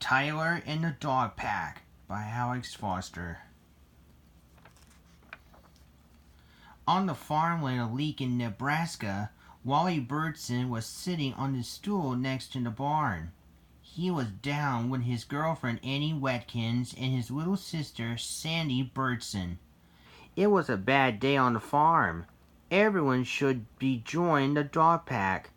Tyler and the Dog Pack by Alex Foster. On the farmland of Lincoln, Nebraska, Wally Birdson was sitting on the stool next to the barn. He was down with his girlfriend Annie Watkins and his little sister Sandy Birdson. It was a bad day on the farm. Everyone should be joining the dog pack.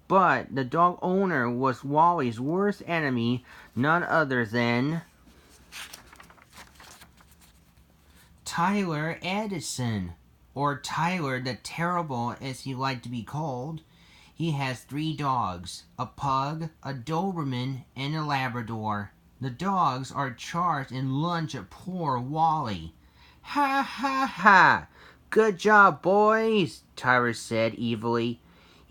But the dog owner was Wally's worst enemy, none other than Tyler Edison, or Tyler the Terrible as he liked to be called. He has 3 dogs, a pug, a Doberman, and a Labrador. The dogs are charged and lunge at poor Wally. Ha ha ha! Good job, boys, Tyler said evilly.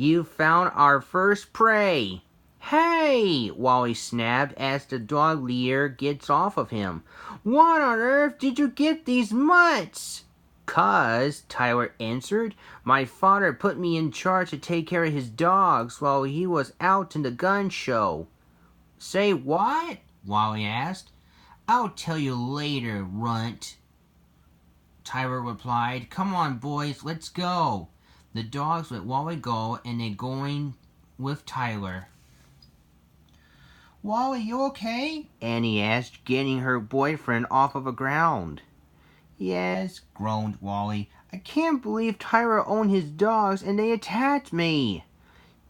You found our first prey. Hey! Wally snapped as the dog leader gets off of him. What on earth did you get these mutts? "'Cause," Tyler answered, "my father put me in charge to take care of his dogs while he was out in the gun show." "Say what?" Wally asked. "I'll tell you later, runt," Tyler replied. "Come on, boys, let's go." The dogs let Wally go, and they going with Tyler. "Wally, you okay?" Annie asked, getting her boyfriend off of the ground. "Yes," groaned Wally. "I can't believe Tyler owned his dogs and they attacked me."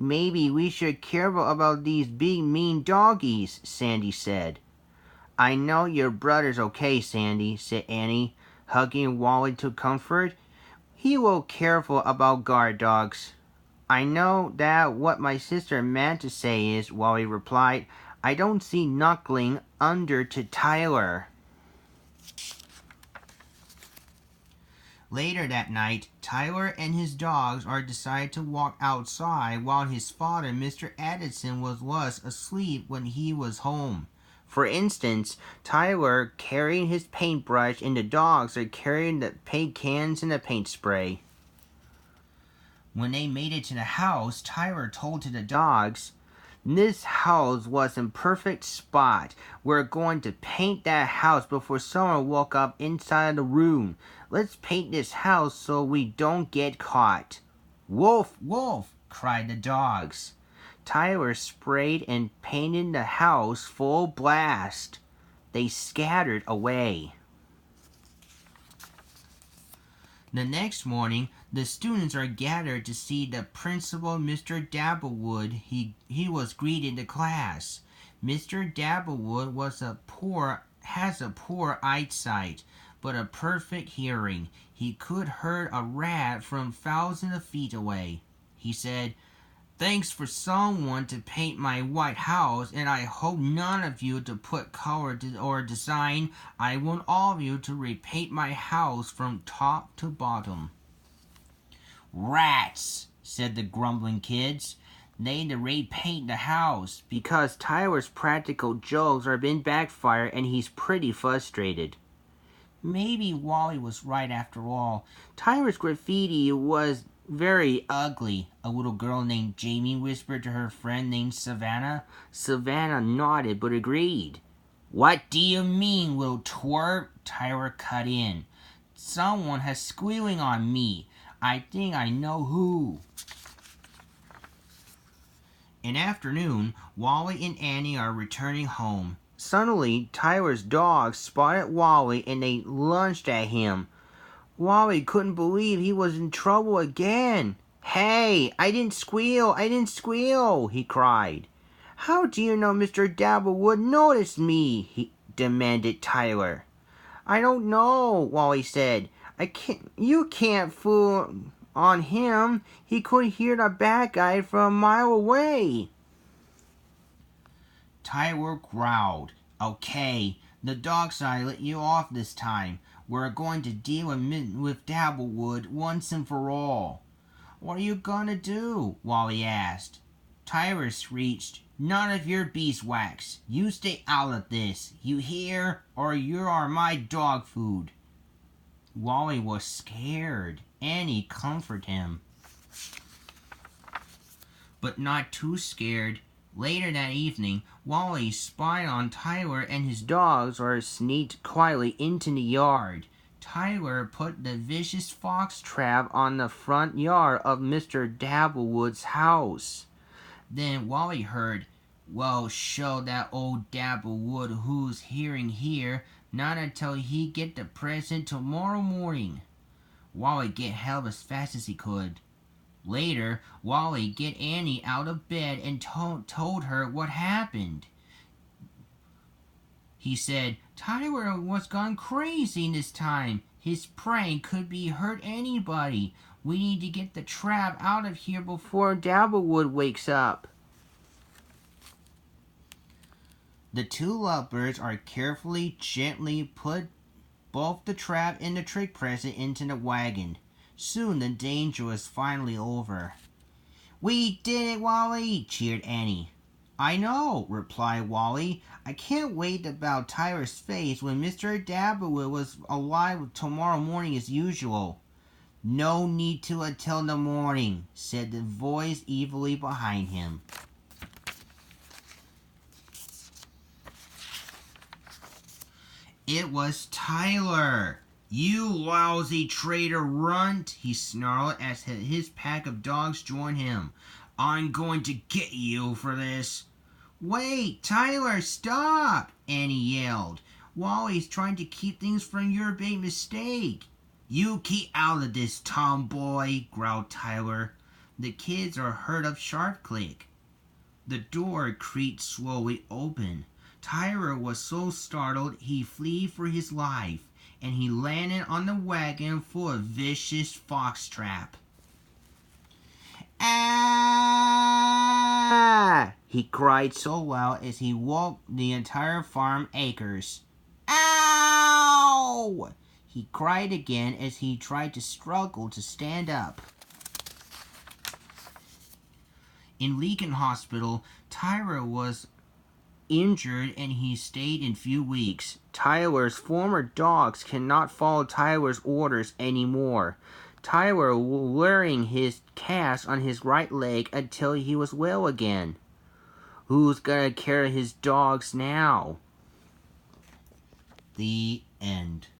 "Maybe we should be careful about these big mean doggies," Sandy said. "I know your brother's okay, Sandy," said Annie, hugging Wally to comfort. "He will careful about guard dogs." "I know that what my sister meant to say is," Wally replied. "I don't see knuckling under to Tyler." Later that night, Tyler and his dogs decided to walk outside while his father, Mr. Edison, was asleep when he was home. For instance, Tyler carrying his paintbrush and the dogs are carrying the paint cans and the paint spray. When they made it to the house, Tyler told to the dogs, "This house was in perfect spot. We're going to paint that house before someone woke up inside the room. Let's paint this house so we don't get caught." "Wolf, wolf!" cried the dogs. Tyler sprayed and painted the house full blast. They scattered away. The next morning, the students are gathered to see the principal, Mr. Dabblewood. He was greeting the class. Mr. Dabblewood has a poor eyesight, but a perfect hearing. He could hear a rat from thousands of feet away. He said, "Thanks for someone to paint my white house, and I hope none of you to put color or design. I want all of you to repaint my house from top to bottom." "Rats," said the grumbling kids. They need to repaint the house because Tyler's practical jokes are being backfired and he's pretty frustrated. Maybe Wally was right after all. Tyler's graffiti was very ugly, a little girl named Jamie whispered to her friend named Savannah. Savannah nodded but agreed. "What do you mean, little twerp?" Tyler cut in. "Someone has squealing on me. I think I know who." In afternoon, Wally and Annie are returning home. Suddenly, Tyler's dogs spotted Wally and they lunged at him. Wally couldn't believe he was in trouble again. "Hey, I didn't squeal, he cried. "How do you know Mr. Dabblewood noticed me?" demanded Tyler. "I don't know," Wally said. You can't fool on him. He could hear the bad guy from a mile away." Tyler growled. "Okay, the dog side let you off this time. We're going to deal with Dabblewood once and for all." "What are you going to do?" Wally asked. Tyler screeched, "None of your beeswax. You stay out of this. You hear? Or you are my dog food." Wally was scared. Annie comforted him, but not too scared. Later that evening, Wally spied on Tyler and his dogs were sneaked quietly into the yard. Tyler put the vicious fox trap on the front yard of Mr. Dabblewood's house. Then Wally heard, "Well, show that old Dabblewood who's hearing here, not until he get the present tomorrow morning." Wally get help as fast as he could. Later, Wally get Annie out of bed and told her what happened. He said Tyler was gone crazy this time. His prank could be hurt anybody. We need to get the trap out of here before Dabblewood wakes up. The two lovebirds are carefully, gently put both the trap and the trick present into the wagon. Soon the danger was finally over. "We did it, Wally!" cheered Annie. "I know," replied Wally. "I can't wait about Tyler's face when Mr. Dabblewood was alive tomorrow morning as usual." "No need to until the morning," said the voice evilly behind him. It was Tyler. "You lousy traitor runt," he snarled as his pack of dogs joined him. "I'm going to get you for this." "Wait, Tyler, stop!" Annie yelled. "Wally's trying to keep things from your big mistake." "You keep out of this, tomboy," growled Tyler. The kids are heard a sharp click. The door creaked slowly open. Tyler was so startled he fled for his life, and he landed on the wagon full of vicious foxtrap. "Ah!" he cried so loud as he woke the entire farm acres. "Ow!" he cried again as he tried to struggle to stand up. In Lincoln Hospital, Tyler was injured and he stayed in few weeks. Tyler's former dogs cannot follow Tyler's orders anymore. Tyler wearing his cast on his right leg until he was well again. Who's gonna carry his dogs now? The end.